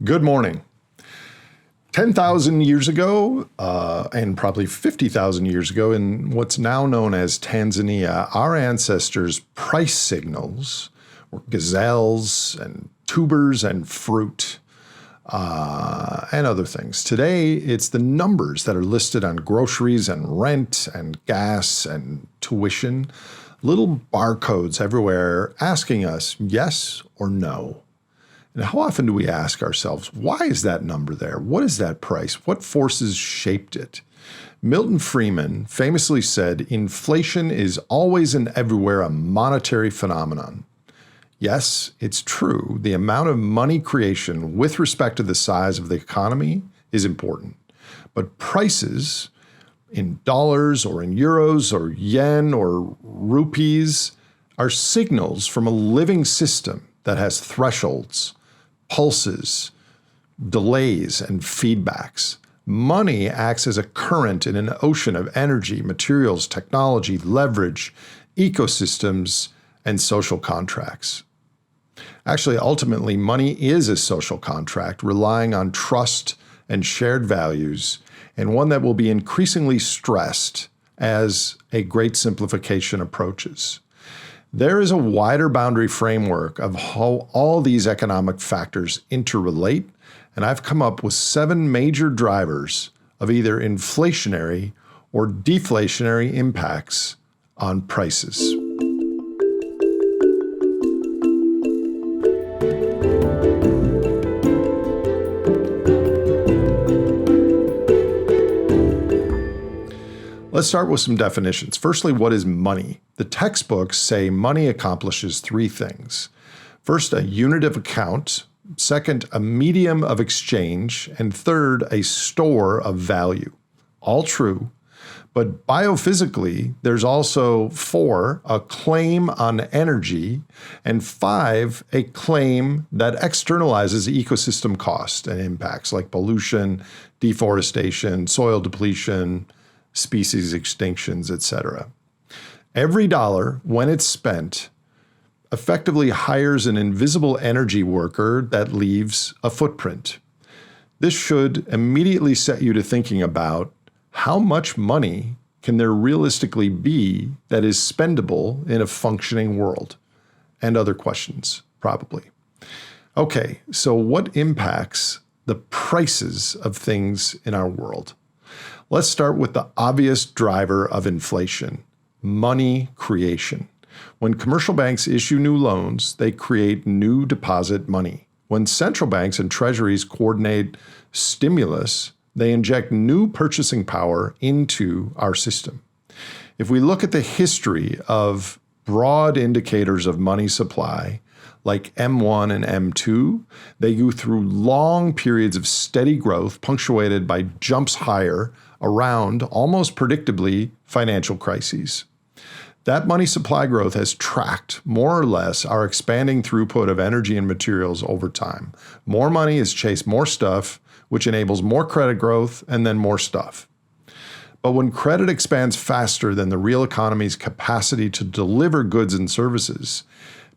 Good morning. 10,000 years ago, and probably 50,000 years ago, in what's now known as Tanzania, our ancestors' price signals were gazelles and tubers and fruit and other things. Today, it's the numbers that are listed on groceries and rent and gas and tuition. Little barcodes everywhere asking us yes or no. And how often do we ask ourselves, why is that number there? What is that price? What forces shaped it? Milton Friedman famously said, inflation is always and everywhere a monetary phenomenon. Yes, it's true. The amount of money creation with respect to the size of the economy is important. But prices in dollars or in euros or yen or rupees are signals from a living system that has thresholds, pulses, delays, and feedbacks. Money acts as a current in an ocean of energy, materials, technology, leverage, ecosystems, and social contracts. Actually, ultimately, money is a social contract relying on trust and shared values, and one that will be increasingly stressed as a great simplification approaches. There is a wider boundary framework of how all these economic factors interrelate, and I've come up with 7 major drivers of either inflationary or deflationary impacts on prices. Let's start with some definitions. Firstly, what is money? The textbooks say money accomplishes 3 things. First, a unit of account. Second, a medium of exchange. And third, a store of value. All true. But biophysically, there's also 4, a claim on energy, and 5, a claim that externalizes ecosystem cost and impacts like pollution, deforestation, soil depletion, species extinctions, etc. Every dollar, when it's spent, effectively hires an invisible energy worker that leaves a footprint. This should immediately set you to thinking about how much money can there realistically be that is spendable in a functioning world? And other questions, probably. Okay, so what impacts the prices of things in our world? Let's start with the obvious driver of inflation, money creation. When commercial banks issue new loans, they create new deposit money. When central banks and treasuries coordinate stimulus, they inject new purchasing power into our system. If we look at the history of broad indicators of money supply, like M1 and M2, they go through long periods of steady growth punctuated by jumps higher around, almost predictably, financial crises. That money supply growth has tracked, more or less, our expanding throughput of energy and materials over time. More money has chased more stuff, which enables more credit growth and then more stuff. But when credit expands faster than the real economy's capacity to deliver goods and services,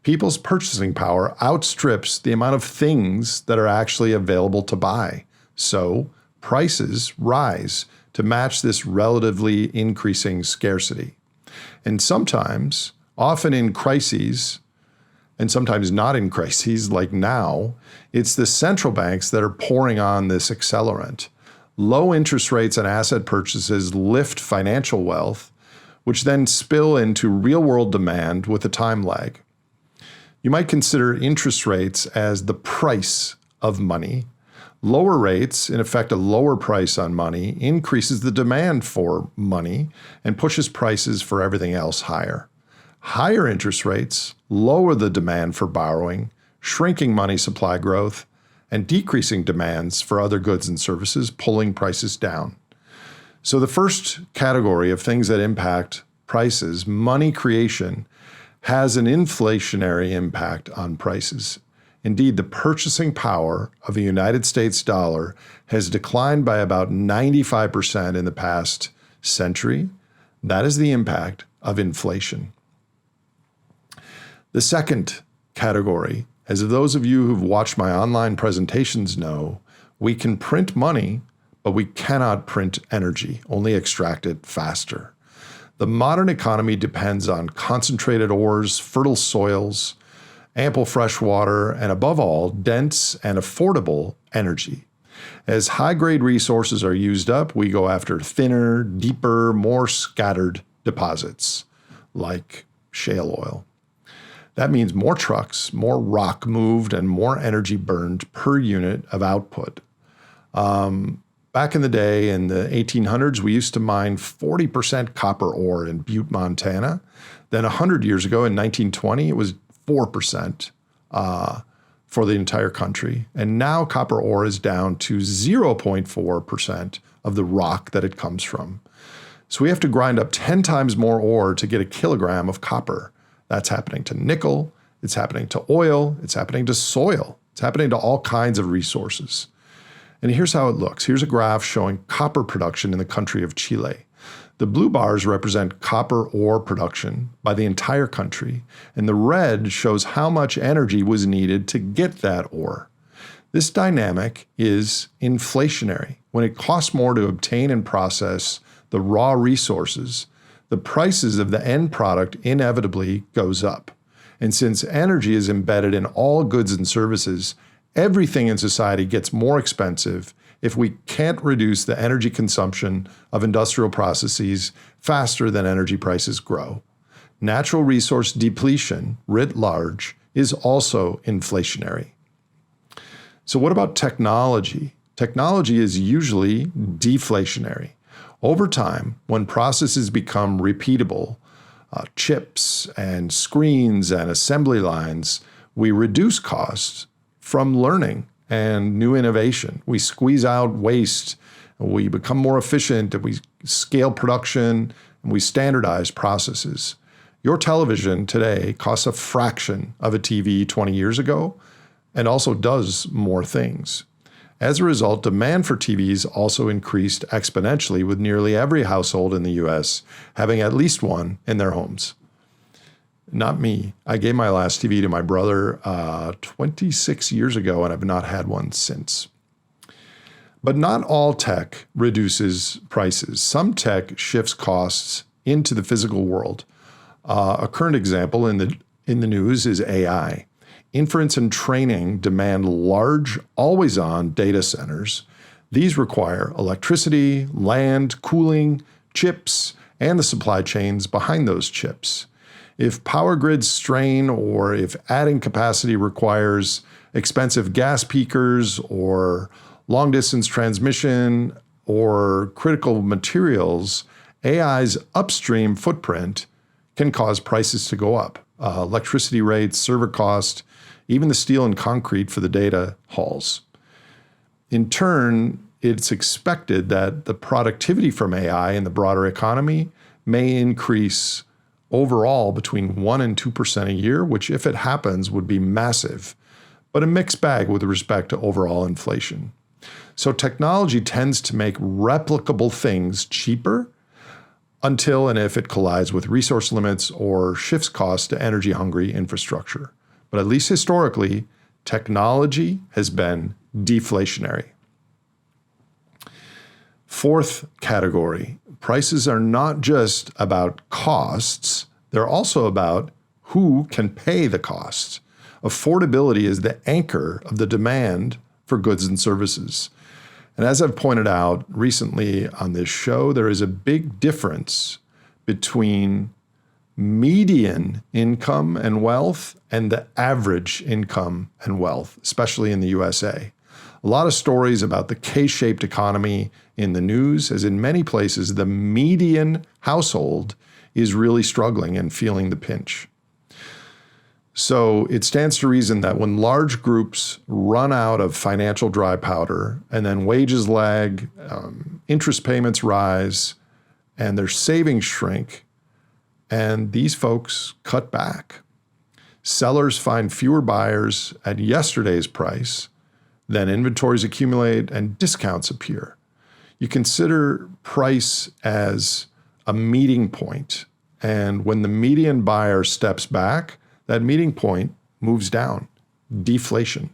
people's purchasing power outstrips the amount of things that are actually available to buy. So prices rise to match this relatively increasing scarcity. And sometimes, often in crises, and sometimes not in crises like now, it's the central banks that are pouring on this accelerant. Low interest rates and asset purchases lift financial wealth, which then spill into real-world demand with a time lag. You might consider interest rates as the price of money. Lower rates, in effect a lower price on money, increases the demand for money and pushes prices for everything else higher. Higher interest rates lower the demand for borrowing, shrinking money supply growth, and decreasing demands for other goods and services, pulling prices down. So the first category of things that impact prices, money creation, has an inflationary impact on prices. Indeed, the purchasing power of a United States dollar has declined by about 95% in the past century. That is the impact of inflation. The second category As those of you who've watched my online presentations know, we can print money, but we cannot print energy, only extract it faster. The modern economy depends on concentrated ores, fertile soils, ample fresh water, and above all, dense and affordable energy. As high-grade resources are used up, we go after thinner, deeper, more scattered deposits, like shale oil. That means more trucks, more rock moved, and more energy burned per unit of output. Back in the day, in the 1800s, we used to mine 40% copper ore in Butte, Montana. Then 100 years ago, in 1920, it was 4% for the entire country. And now copper ore is down to 0.4% of the rock that it comes from. So we have to grind up 10 times more ore to get a kilogram of copper. That's happening to nickel, it's happening to oil, it's happening to soil, it's happening to all kinds of resources. And here's how it looks. Here's a graph showing copper production in the country of Chile. The blue bars represent copper ore production by the entire country, and the red shows how much energy was needed to get that ore. This dynamic is inflationary. When it costs more to obtain and process the raw resources, the prices of the end product inevitably goes up. And since energy is embedded in all goods and services, everything in society gets more expensive if we can't reduce the energy consumption of industrial processes faster than energy prices grow. Natural resource depletion, writ large, is also inflationary. So what about technology? Technology is usually deflationary. Over time, when processes become repeatable, chips and screens and assembly lines, we reduce costs from learning and new innovation. We squeeze out waste, we become more efficient, and we scale production, and we standardize processes. Your television today costs a fraction of a TV 20 years ago and also does more things. As a result, demand for TVs also increased exponentially, with nearly every household in the US having at least one in their homes. Not me. I gave my last TV to my brother 26 years ago, and I've not had one since. But not all tech reduces prices. Some tech shifts costs into the physical world. A current example in the news is AI. Inference and training demand large, always-on data centers. These require electricity, land, cooling, chips, and the supply chains behind those chips. If power grids strain, or if adding capacity requires expensive gas peakers or long-distance transmission or critical materials, AI's upstream footprint can cause prices to go up. Electricity rates, server cost, even the steel and concrete for the data halls. In turn, it's expected that the productivity from AI in the broader economy may increase overall between 1% and 2% a year, which, if it happens, would be massive, but a mixed bag with respect to overall inflation. So technology tends to make replicable things cheaper until and if it collides with resource limits or shifts costs to energy-hungry infrastructure. But at least historically, technology has been deflationary. Fourth category, prices are not just about costs, they're also about who can pay the costs. Affordability is the anchor of the demand for goods and services. And as I've pointed out recently on this show, there is a big difference between median income and wealth and the average income and wealth, especially in the USA. A lot of stories about the K-shaped economy in the news, as in many places, the median household is really struggling and feeling the pinch. So it stands to reason that when large groups run out of financial dry powder and then wages lag, interest payments rise, and their savings shrink, and these folks cut back. Sellers find fewer buyers at yesterday's price, then inventories accumulate and discounts appear. You consider price as a meeting point, and when the median buyer steps back, that meeting point moves down. deflation.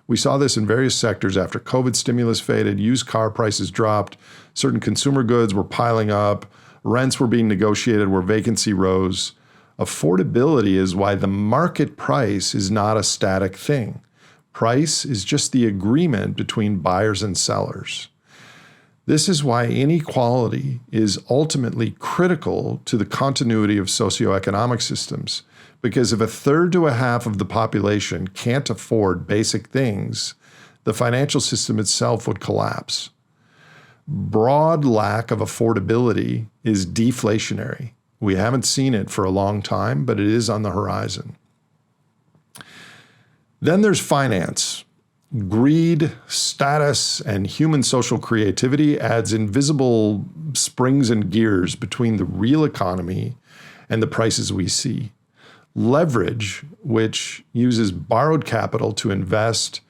We saw this in various sectors after COVID stimulus faded, used car prices dropped, certain consumer goods were piling up, rents were being negotiated where vacancy rose. Affordability is why the market price is not a static thing. Price is just the agreement between buyers and sellers. This is why inequality is ultimately critical to the continuity of socioeconomic systems. Because if a third to a half of the population can't afford basic things, the financial system itself would collapse. Broad lack of affordability is deflationary. We haven't seen it for a long time, but it is on the horizon. Then there's finance. Greed, status, and human social creativity adds invisible springs and gears between the real economy and the prices we see. Leverage, which uses borrowed capital to invest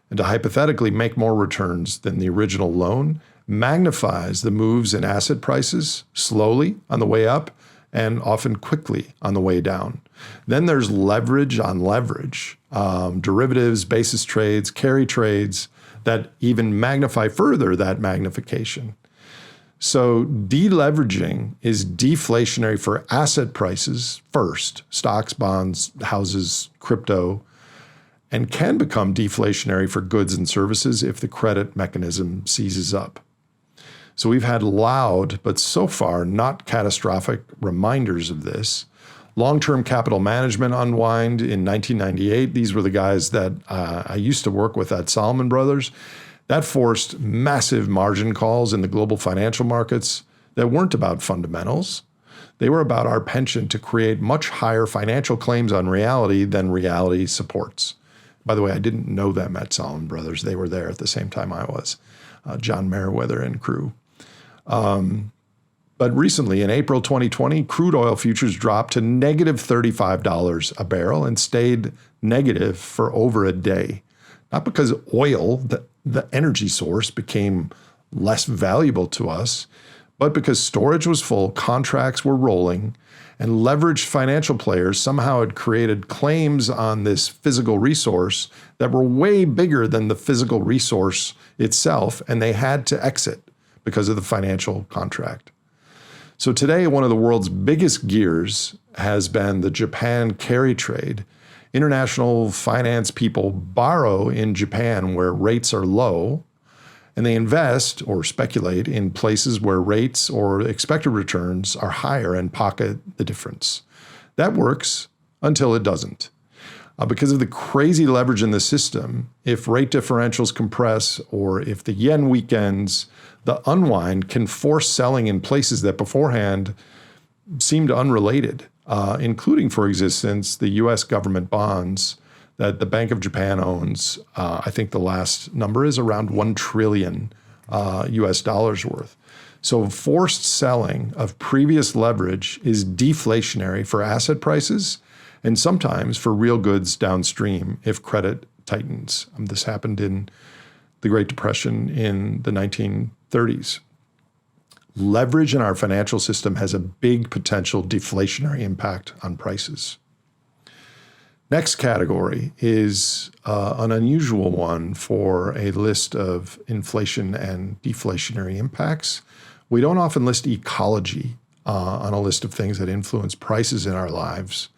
and to hypothetically make more returns than the original loan, magnifies the moves in asset prices slowly on the way up and often quickly on the way down. Then there's leverage on leverage, derivatives, basis trades, carry trades that even magnify further that magnification. So deleveraging is deflationary for asset prices first, stocks, bonds, houses, crypto, and can become deflationary for goods and services if the credit mechanism seizes up. So we've had loud, but so far not catastrophic reminders of this. Long-term capital management unwind in 1998. These were the guys that I used to work with at Salomon Brothers. That forced massive margin calls in the global financial markets that weren't about fundamentals. They were about our penchant to create much higher financial claims on reality than reality supports. By the way, I didn't know them at Salomon Brothers. They were there at the same time I was, John Meriwether and crew. But recently, in April 2020, crude oil futures dropped to negative $35 a barrel and stayed negative for over a day. Not because oil, the energy source, became less valuable to us, but because storage was full, contracts were rolling, and leveraged financial players somehow had created claims on this physical resource that were way bigger than the physical resource itself, and they had to exit because of the financial contract. So today, one of the world's biggest gears has been the Japan carry trade. International finance people borrow in Japan where rates are low, and they invest or speculate in places where rates or expected returns are higher and pocket the difference. That works until it doesn't. Because of the crazy leverage in the system, if rate differentials compress or if the yen weakens, the unwind can force selling in places that beforehand seemed unrelated, including, for instance, the U.S. government bonds that the Bank of Japan owns. I think the last number is around $1 trillion US dollars worth. So forced selling of previous leverage is deflationary for asset prices and sometimes for real goods downstream if credit tightens. This happened in the Great Depression in the 1930s. Leverage in our financial system has a big potential deflationary impact on prices. Next category is an unusual one for a list of inflation and deflationary impacts. We don't often list ecology on a list of things that influence prices in our lives.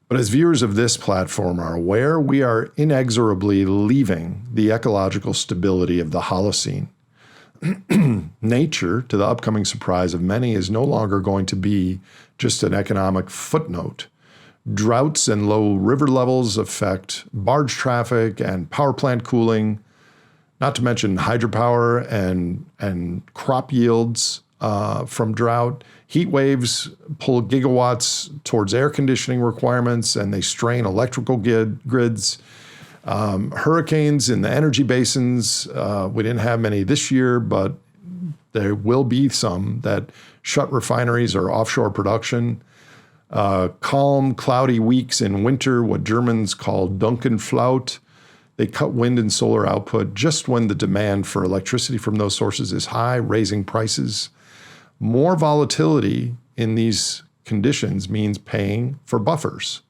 But as viewers of this platform are aware, we are inexorably leaving the ecological stability of the Holocene. Nature, to the upcoming surprise of many, is no longer going to be just an economic footnote. Droughts and low river levels affect barge traffic and power plant cooling, not to mention hydropower and crop yields from drought. Heat waves pull gigawatts towards air conditioning requirements, and they strain electrical grids. Hurricanes in the energy basins, we didn't have many this year, but there will be some that shut refineries or offshore production. Calm, cloudy weeks in winter, what Germans call Dunkelflaut. They cut wind and solar output just when the demand for electricity from those sources is high, raising prices. More volatility in these conditions means paying for buffers.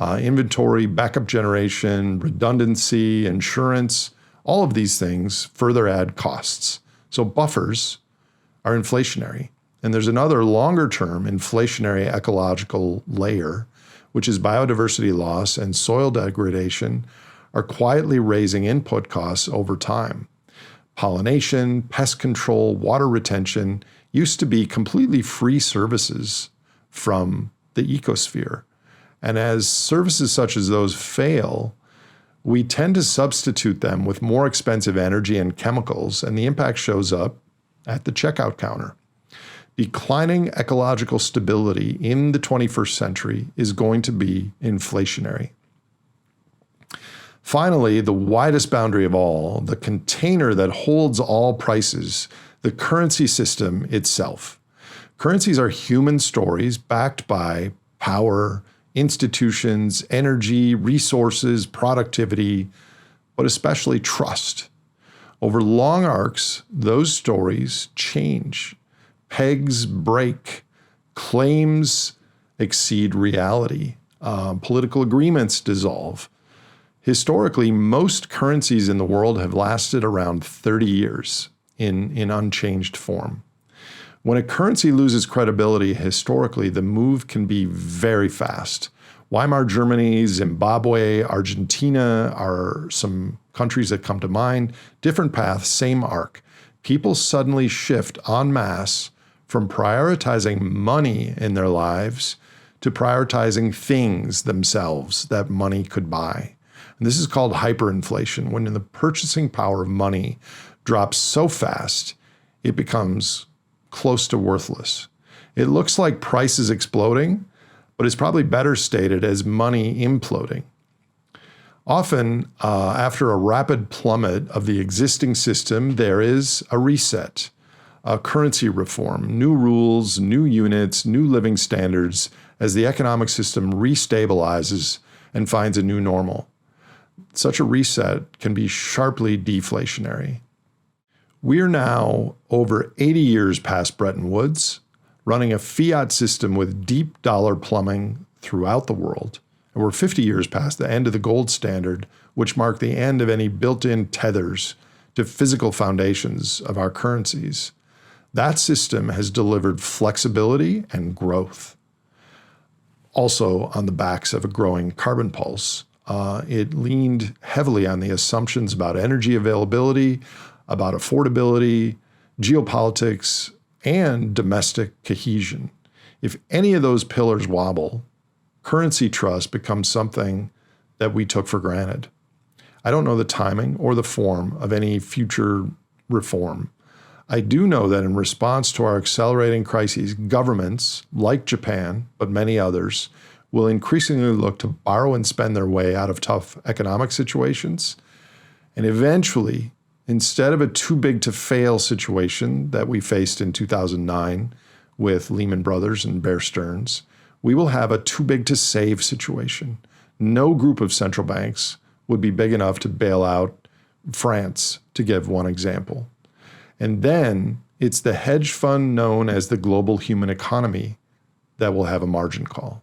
Inventory, backup generation, redundancy, insurance, all of these things further add costs. So buffers are inflationary. And there's another longer-term inflationary ecological layer, which is biodiversity loss and soil degradation are quietly raising input costs over time. Pollination, pest control, water retention used to be completely free services from the ecosphere. And as services such as those fail, we tend to substitute them with more expensive energy and chemicals, and the impact shows up at the checkout counter. Declining ecological stability in the 21st century is going to be inflationary. Finally, the widest boundary of all, the container that holds all prices, the currency system itself. Currencies are human stories backed by power, institutions, energy, resources, productivity, but especially trust. Over long arcs, those stories change. Pegs break, claims exceed reality, political agreements dissolve. Historically, most currencies in the world have lasted around 30 years in unchanged form. When a currency loses credibility historically, the move can be very fast. Weimar Germany, Zimbabwe, Argentina are some countries that come to mind. Different paths, same arc. People suddenly shift en masse from prioritizing money in their lives to prioritizing things themselves that money could buy. And this is called hyperinflation, when the purchasing power of money drops so fast, it becomes close to worthless. It looks like prices exploding, but it's probably better stated as money imploding. Often, after a rapid plummet of the existing system, there is a reset, a currency reform, new rules, new units, new living standards as the economic system restabilizes and finds a new normal. Such a reset can be sharply deflationary. We are now over 80 years past Bretton Woods, running a fiat system with deep dollar plumbing throughout the world. And we're 50 years past the end of the gold standard, which marked the end of any built-in tethers to physical foundations of our currencies. That system has delivered flexibility and growth. Also on the backs of a growing carbon pulse. It leaned heavily on the assumptions about energy availability, about affordability, geopolitics, and domestic cohesion. If any of those pillars wobble, currency trust becomes something that we took for granted. I don't know the timing or the form of any future reform. I do know that in response to our accelerating crises, governments like Japan, but many others, will increasingly look to borrow and spend their way out of tough economic situations. And eventually, instead of a too big to fail situation that we faced in 2009 with Lehman Brothers and Bear Stearns, we will have a too big to save situation. No group of central banks would be big enough to bail out France, to give one example. And then it's the hedge fund known as the global human economy that will have a margin call.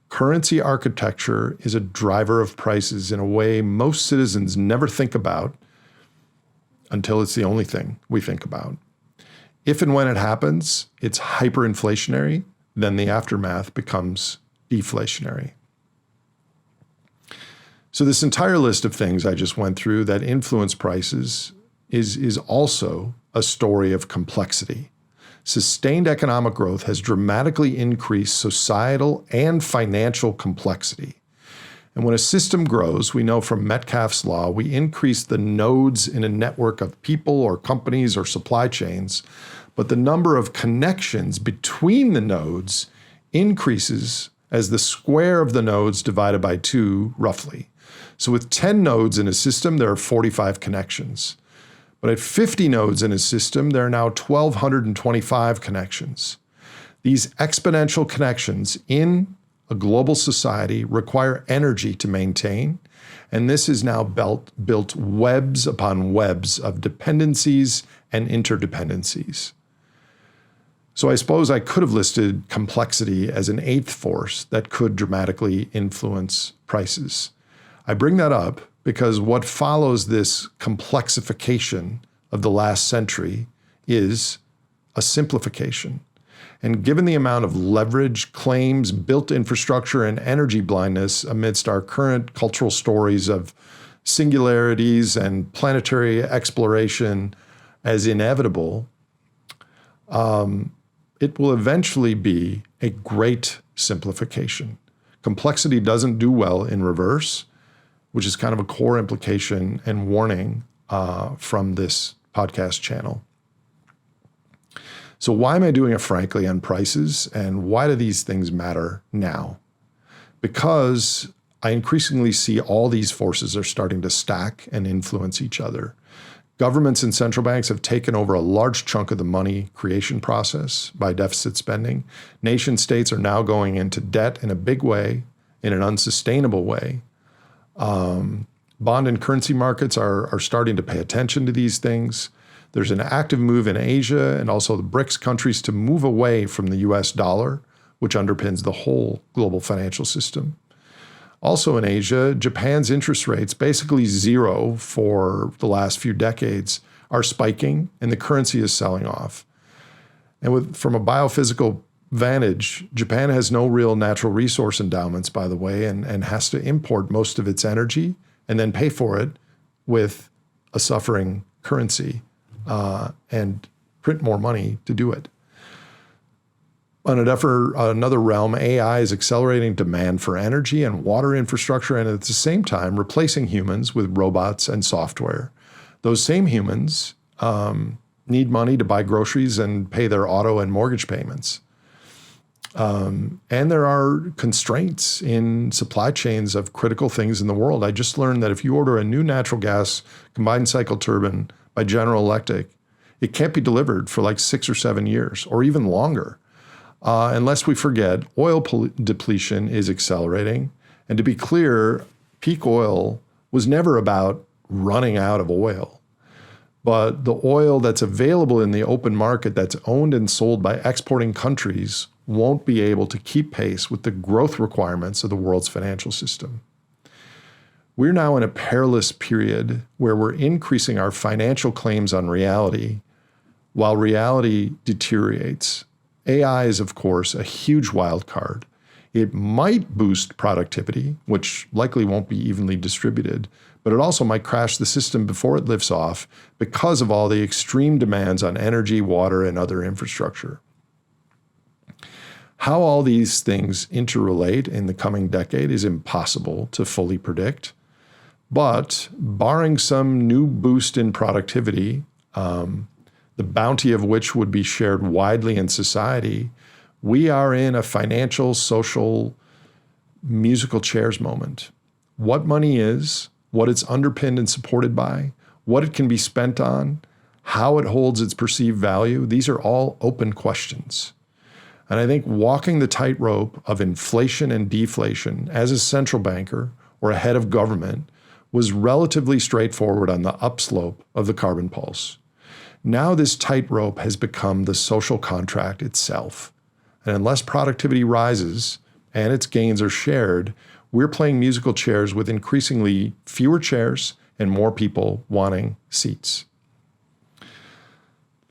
Currency architecture is a driver of prices in a way most citizens never think about until it's the only thing we think about. If and when it happens, it's hyperinflationary, then the aftermath becomes deflationary. So this entire list of things I just went through that influence prices is also a story of complexity. Sustained economic growth has dramatically increased societal and financial complexity. And when a system grows, we know from Metcalfe's law, we increase the nodes in a network of people or companies or supply chains, but the number of connections between the nodes increases as the square of the nodes divided by 2, roughly. So with 10 nodes in a system, there are 45 connections. But at 50 nodes in a system, there are now 1,225 connections. These exponential connections in a global society require energy to maintain, and this is now built webs upon webs of dependencies and interdependencies. So I suppose I could have listed complexity as an eighth force that could dramatically influence prices. I bring that up because what follows this complexification of the last century is a simplification. And given the amount of leverage, claims, built infrastructure, and energy blindness amidst our current cultural stories of singularities and planetary exploration as inevitable, it will eventually be a great simplification. Complexity doesn't do well in reverse, which is kind of a core implication and warning from this podcast channel. So why am I doing a Frankly on prices, and why do these things matter now? Because I increasingly see all these forces are starting to stack and influence each other. Governments and central banks have taken over a large chunk of the money creation process by deficit spending. Nation states are now going into debt in a big way, in an unsustainable way. Bond and currency markets are starting to pay attention to these things. There's an active move in Asia and also the BRICS countries to move away from the US dollar, which underpins the whole global financial system. Also in Asia, Japan's interest rates, basically zero for the last few decades, are spiking and the currency is selling off. And from a biophysical vantage, Japan has no real natural resource endowments, by the way, and has to import most of its energy and then pay for it with a suffering currency and print more money to do it. On another realm, AI is accelerating demand for energy and water infrastructure, and at the same time replacing humans with robots and software. Those same humans need money to buy groceries and pay their auto and mortgage payments. And there are constraints in supply chains of critical things in the world. I just learned that if you order a new natural gas combined cycle turbine by General Electric, it can't be delivered for like 6 or 7 years or even longer. Unless we forget, oil depletion is accelerating. And to be clear, peak oil was never about running out of oil. But the oil that's available in the open market that's owned and sold by exporting countries won't be able to keep pace with the growth requirements of the world's financial system. We're now in a perilous period where we're increasing our financial claims on reality while reality deteriorates. AI is, of course, a huge wild card. It might boost productivity, which likely won't be evenly distributed, but it also might crash the system before it lifts off because of all the extreme demands on energy, water, and other infrastructure. How all these things interrelate in the coming decade is impossible to fully predict, but barring some new boost in productivity, the bounty of which would be shared widely in society, we are in a financial, social, musical chairs moment. What money is, what it's underpinned and supported by, what it can be spent on, how it holds its perceived value, these are all open questions. And I think walking the tightrope of inflation and deflation as a central banker or a head of government was relatively straightforward on the upslope of the carbon pulse. Now this tightrope has become the social contract itself. And unless productivity rises and its gains are shared, we're playing musical chairs with increasingly fewer chairs and more people wanting seats.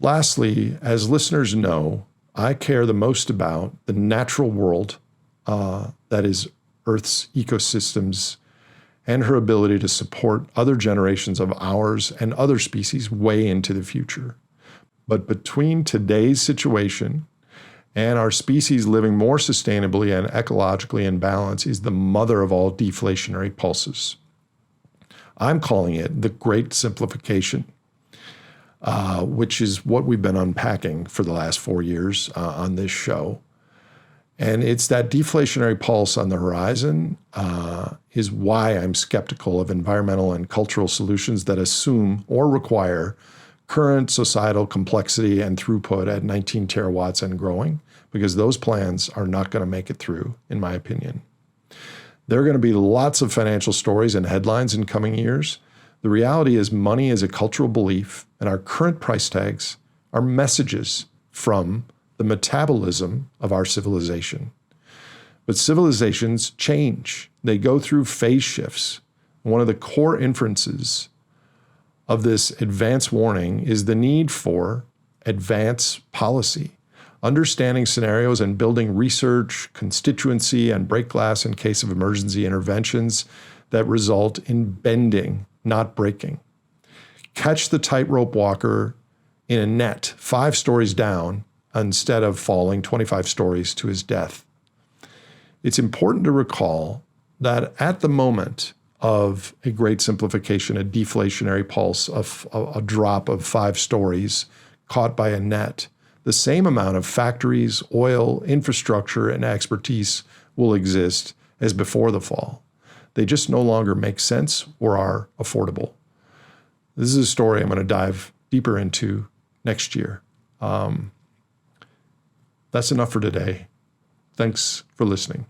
Lastly, as listeners know, I care the most about the natural world that is Earth's ecosystems and her ability to support other generations of ours and other species way into the future. But between today's situation and our species living more sustainably and ecologically in balance is the mother of all deflationary pulses. I'm calling it the Great Simplification, which is what we've been unpacking for the last 4 years on this show. And it's that deflationary pulse on the horizon is why I'm skeptical of environmental and cultural solutions that assume or require current societal complexity and throughput at 19 terawatts and growing, because those plans are not going to make it through, in my opinion. There are going to be lots of financial stories and headlines in coming years. The reality is money is a cultural belief, and our current price tags are messages from the metabolism of our civilization. But civilizations change. They go through phase shifts. One of the core inferences of this advance warning is the need for advance policy, understanding scenarios and building research, constituency, and break glass in case of emergency interventions that result in bending, not breaking. Catch the tightrope walker in a net 5 stories down instead of falling 25 stories to his death. It's important to recall that at the moment of a great simplification, a deflationary pulse of a drop of 5 stories caught by a net, the same amount of factories, oil, infrastructure, and expertise will exist as before the fall. They just no longer make sense or are affordable. This is a story I'm going to dive deeper into next year. That's enough for today. Thanks for listening.